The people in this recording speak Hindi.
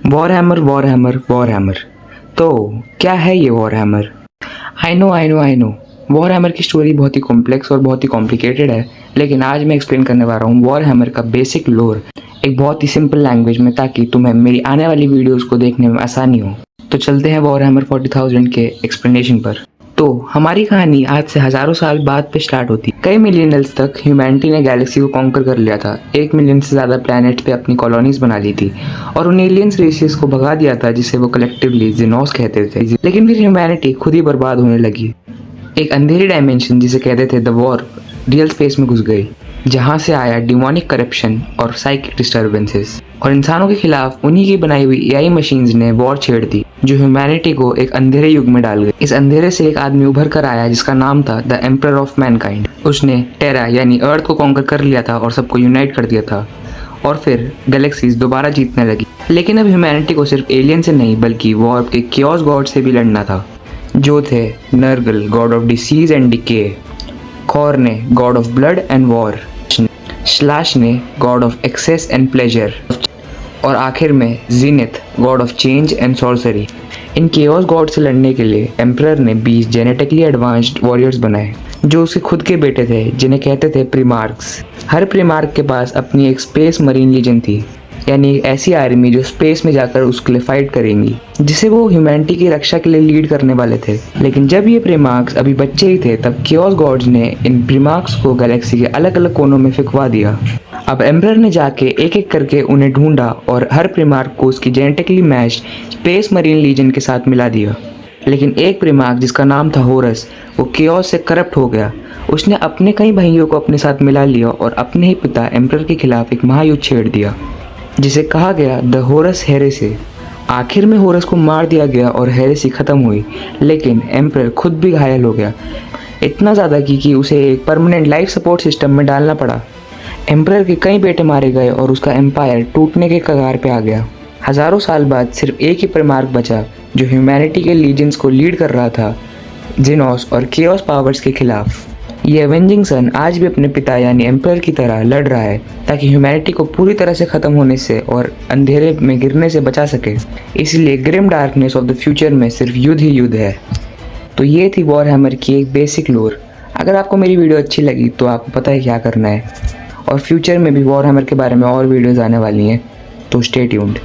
War hammer war hammer war hammer. तो क्या है ये war hammer? I know war hammer की स्टोरी बहुत ही कॉम्प्लेक्स और बहुत ही कॉम्प्लिकेटेड है, लेकिन आज मैं एक्सप्लेन करने वाला हूँ वॉर हैमर का बेसिक लोर एक बहुत ही सिंपल लैंग्वेज में, ताकि तुम्हें मेरी आने वाली वीडियोस को देखने में आसानी हो। तो चलते हैं वॉर हैमर 40,000 के एक्सप्लेनेशन पर। तो हमारी कहानी आज से हजारों साल बाद पे स्टार्ट होती। कई मिलियनल्स तक ह्यूमैनिटी ने गैलेक्सी को कॉन्कर कर लिया था। 1 मिलियन से ज़्यादा प्लैनेट पे अपनी कॉलोनीज बना ली थी और उन एलियंस रेसिस को भगा दिया था, जिसे वो कलेक्टिवली जेनोस कहते थे। लेकिन फिर ह्यूमैनिटी खुद ही बर्बाद होने लगी। एक अंधेरी डायमेंशन जिसे कहते थे द वॉर रियल स्पेस में घुस गई, जहाँ से आया डिमोनिक करप्शन और साइकिक डिस्टर्बेंसेस, और इंसानों के खिलाफ उन्हीं की बनाई हुई एआई मशीन्स ने वॉर छेड़ दी, जो ह्यूमैनिटी को एक अंधेरे युग में डाल गई। इस अंधेरे से एक आदमी उभर कर आया जिसका नाम था द एम्परर ऑफ मैनकाइंड। उसने टेरा यानी अर्थ को कॉन्कर कर लिया था और सबको यूनाइट कर दिया था, और फिर गैलेक्सीज दोबारा जीतने लगी। लेकिन अब ह्यूमैनिटी को सिर्फ एलियन से नहीं बल्कि वॉर के कियोस गॉड से भी लड़ना था, जो थे Nurgle god of disease and decay, Khorne god of blood and war, Slaanesh god of excess and pleasure, और आखिर में Tzeentch god of change and sorcery. इन केओस गॉड से लड़ने के लिए एम्परर ने 20 जेनेटिकली एडवांस्ड वॉरियर्स बनाए, जो उसके खुद के बेटे थे, जिन्हें कहते थे प्रीमार्क्स। हर प्रीमार्क के पास अपनी एक स्पेस मरीन लीजन थी, यानी एक ऐसी आर्मी जो स्पेस में जाकर उसके लिए फाइट करेंगी, जिसे वो ह्यूमैनिटी की रक्षा के लिए लीड करने वाले थे। लेकिन जब ये प्रीमार्क्स अभी बच्चे ही थे, तब कियोस गॉड्स ने इन प्रीमार्क्स को गैलेक्सी के अलग अलग कोनों में फिकवा दिया। अब एम्परर ने जाके एक एक करके उन्हें ढूंढा और हर प्रीमार्क को उसकी genetically matched space marine legion के साथ मिला दिया। लेकिन एक प्रीमार्क जिसका नाम था होरस, वो कियोस से करप्ट हो गया। उसने अपने कई भाइयों को अपने साथ मिला लिया और अपने ही पिता एम्परर के खिलाफ एक महायुद्ध छेड़ दिया, जिसे कहा गया द होरस हेरेसी। आखिर में होरस को मार दिया गया और हेरेसी खत्म हुई, लेकिन एम्परर खुद भी घायल हो गया, इतना ज़्यादा कि उसे एक परमानेंट लाइफ सपोर्ट सिस्टम में डालना पड़ा। एम्परर के कई बेटे मारे गए और उसका एम्पायर टूटने के कगार पे आ गया। हज़ारों साल बाद सिर्फ एक ही प्रीमार्क बचा, जो ह्यूमैनिटी के लीजेंड्स को लीड कर रहा था, जेनोस और केओस पावर्स के खिलाफ। ये एवेंजिंग सन आज भी अपने पिता यानी एम्परर की तरह लड़ रहा है, ताकि ह्यूमैनिटी को पूरी तरह से ख़त्म होने से और अंधेरे में गिरने से बचा सके। इसलिए grim darkness of the future में सिर्फ युद्ध ही युद्ध है। तो ये थी वॉर हैमर की एक बेसिक लोर। अगर आपको मेरी वीडियो अच्छी लगी तो आपको पता है क्या करना है, और फ्यूचर में भी वॉर हैमर के बारे में और वीडियोज़ आने वाली हैं, तो स्टे ट्यून्ड।